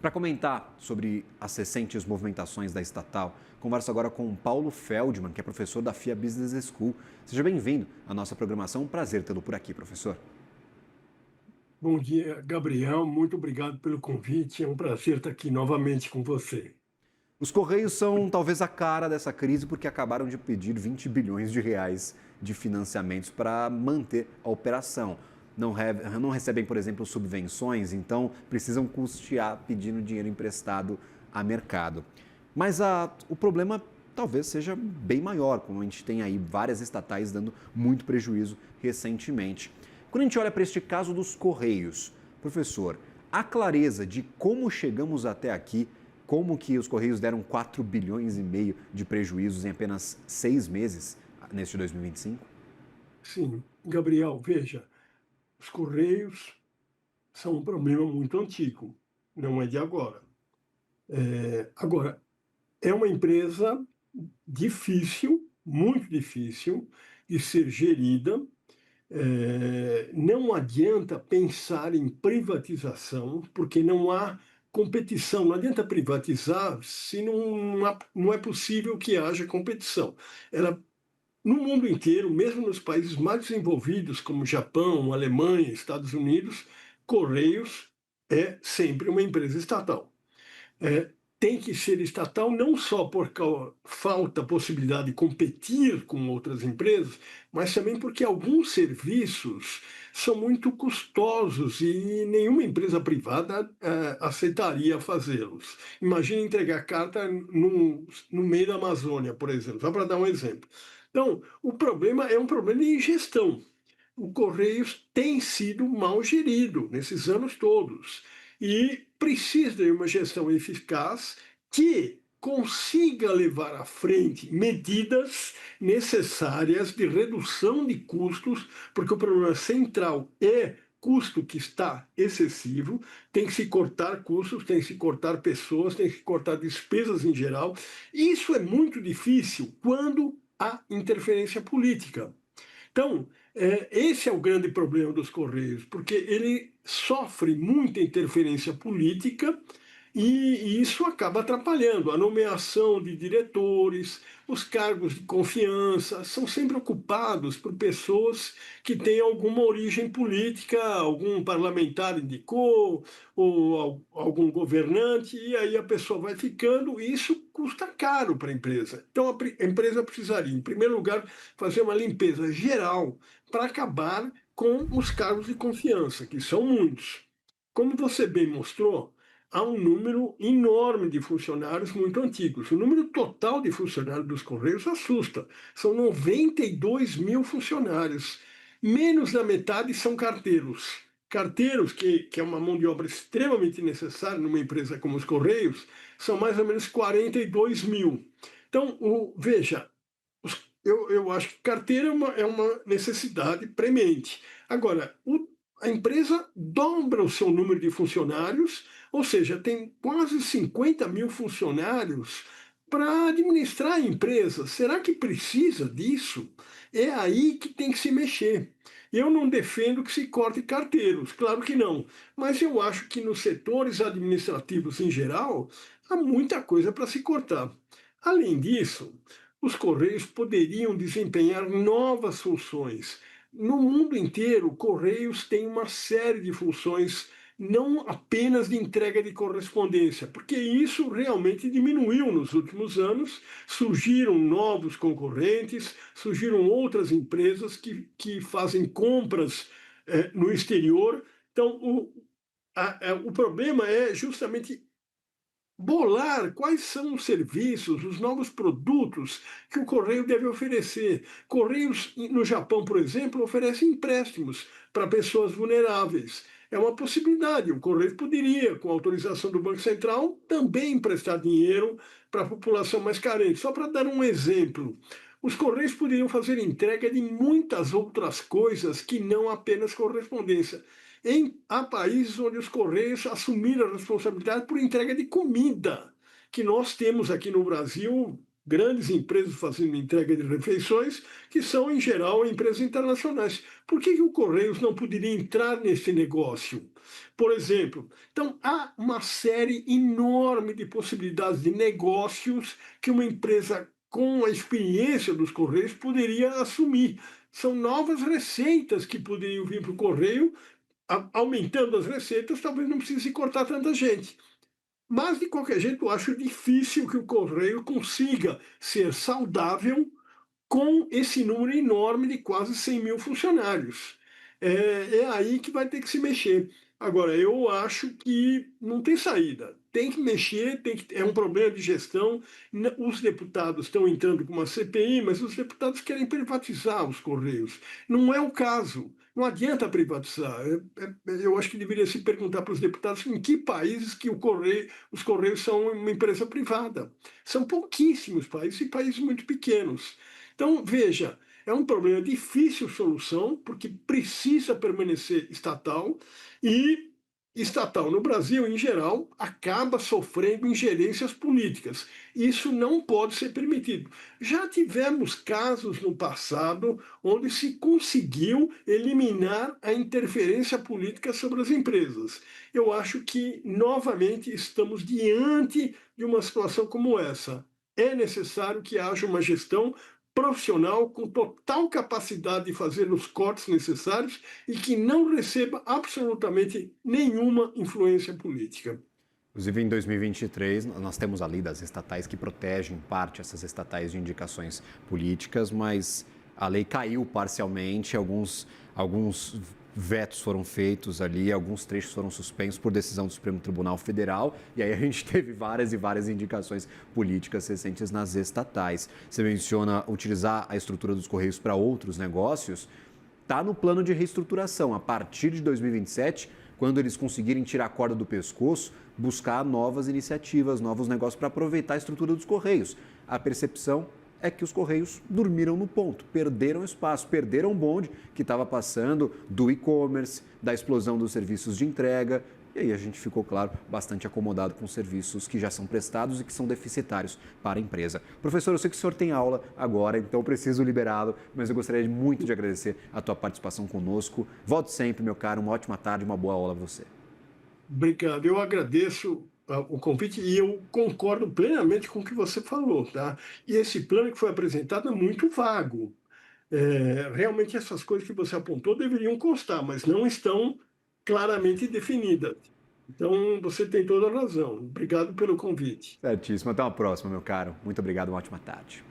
Para comentar sobre as recentes movimentações da estatal, converso agora com o Paulo Feldman, que é professor da FIA Business School. Seja bem-vindo à nossa programação. Um prazer tê-lo por aqui, professor. Bom dia, Gabriel. Muito obrigado pelo convite. É um prazer estar aqui novamente com você. Os Correios são talvez a cara dessa crise porque acabaram de pedir 20 bilhões de reais de financiamentos para manter a operação. Não recebem, por exemplo, subvenções, então precisam custear pedindo dinheiro emprestado a mercado. Mas o problema talvez seja bem maior, como a gente tem aí várias estatais dando muito prejuízo recentemente. Quando a gente olha para este caso dos Correios, professor, há clareza de como chegamos até aqui, como que os Correios deram 4 bilhões e meio de prejuízos em apenas 6 meses neste 2025? Sim, Gabriel, veja, os Correios são um problema muito antigo, não é de agora. Agora, é uma empresa difícil, muito difícil de ser gerida. Não adianta pensar em privatização, porque não há competição. Não adianta privatizar se não é possível que haja competição. Ela No mundo inteiro, mesmo nos países mais desenvolvidos, como Japão, Alemanha, Estados Unidos, Correios é sempre uma empresa estatal. É, Tem que ser estatal não só por falta a possibilidade de competir com outras empresas, mas também porque alguns serviços são muito custosos e nenhuma empresa privada aceitaria fazê-los. Imagine entregar carta no meio da Amazônia, por exemplo, só para dar um exemplo. Então, o problema é um problema de gestão. O Correios tem sido mal gerido nesses anos todos e precisa de uma gestão eficaz que consiga levar à frente medidas necessárias de redução de custos, porque o problema central é custo que está excessivo, tem que se cortar custos, tem que se cortar pessoas, tem que se cortar despesas em geral. Isso é muito difícil quando há interferência política. Então, esse é o grande problema dos Correios, porque ele sofre muita interferência política e isso acaba atrapalhando a nomeação de diretores, os cargos de confiança são sempre ocupados por pessoas que têm alguma origem política, algum parlamentar indicou, ou algum governante, e aí a pessoa vai ficando, e isso custa caro para a empresa. Então a empresa precisaria, em primeiro lugar, fazer uma limpeza geral para acabar com os cargos de confiança, que são muitos. Como você bem mostrou, há um número enorme de funcionários muito antigos. O número total de funcionários dos Correios assusta. São 92 mil funcionários. Menos da metade são carteiros. Carteiros, que é uma mão de obra extremamente necessária numa empresa como os Correios, são mais ou menos 42 mil. Então, veja, eu acho que carteira é uma necessidade premente. Agora, a empresa dobra o seu número de funcionários, ou seja, tem quase 50 mil funcionários para administrar a empresa. Será que precisa disso? É aí que tem que se mexer. Eu não defendo que se corte carteiros, claro que não, mas eu acho que nos setores administrativos em geral há muita coisa para se cortar. Além disso, os Correios poderiam desempenhar novas funções. No mundo inteiro, Correios tem uma série de funções, não apenas de entrega de correspondência, porque isso realmente diminuiu nos últimos anos, surgiram novos concorrentes, surgiram outras empresas que fazem compras no exterior. Então, o problema é justamente bolar quais são os serviços, os novos produtos que o Correio deve oferecer. Correios, no Japão, por exemplo, oferece empréstimos para pessoas vulneráveis. É uma possibilidade. O Correio poderia, com autorização do Banco Central, também emprestar dinheiro para a população mais carente. Só para dar um exemplo, os Correios poderiam fazer entrega de muitas outras coisas que não apenas correspondência. Há países onde os Correios assumiram a responsabilidade por entrega de comida, que nós temos aqui no Brasil. grandes empresas fazendo entrega de refeições, que são, em geral, empresas internacionais. Por que o Correios não poderia entrar nesse negócio? Por exemplo, então há uma série enorme de possibilidades de negócios que uma empresa com a experiência dos Correios poderia assumir. São novas receitas que poderiam vir para o Correio, aumentando as receitas, talvez não precise cortar tanta gente. Mas, de qualquer jeito, eu acho difícil que o Correio consiga ser saudável com esse número enorme de quase 100 mil funcionários. É aí que vai ter que se mexer. Agora, eu acho que não tem saída. Tem que mexer, é um problema de gestão. Os deputados estão entrando com uma CPI, mas os deputados querem privatizar os Correios. Não é o caso. Não adianta privatizar. Eu acho que deveria se perguntar para os deputados em que países que os Correios são uma empresa privada. São pouquíssimos países e países muito pequenos. Então, veja, é um problema difícil solução, porque precisa permanecer estatal, e estatal no Brasil, em geral, acaba sofrendo ingerências políticas. Isso não pode ser permitido. Já tivemos casos no passado onde se conseguiu eliminar a interferência política sobre as empresas. Eu acho que, novamente, estamos diante de uma situação como essa. É necessário que haja uma gestão profissional com total capacidade de fazer os cortes necessários e que não receba absolutamente nenhuma influência política. Inclusive, em 2023, nós temos a lei das estatais que protege, em parte, essas estatais de indicações políticas, mas a lei caiu parcialmente, alguns vetos foram feitos ali, alguns trechos foram suspensos por decisão do Supremo Tribunal Federal, e aí a gente teve várias e várias indicações políticas recentes nas estatais. Você menciona utilizar a estrutura dos Correios para outros negócios, está no plano de reestruturação. A partir de 2027, quando eles conseguirem tirar a corda do pescoço, buscar novas iniciativas, novos negócios para aproveitar a estrutura dos Correios. A percepção é que os Correios dormiram no ponto, perderam espaço, perderam o bonde que estava passando do e-commerce, da explosão dos serviços de entrega. E aí a gente ficou, claro, bastante acomodado com os serviços que já são prestados e que são deficitários para a empresa. Professor, eu sei que o senhor tem aula agora, então eu preciso liberá-lo, mas eu gostaria muito de agradecer a tua participação conosco. Volte sempre, meu caro, uma ótima tarde, uma boa aula a você. Obrigado, eu agradeço o convite e eu concordo plenamente com o que você falou, tá? E esse plano que foi apresentado é muito vago. Realmente essas coisas que você apontou deveriam constar, mas não estão claramente definidas. Então, você tem toda a razão. Obrigado pelo convite. Certíssimo. Até uma próxima, meu caro. Muito obrigado, uma ótima tarde.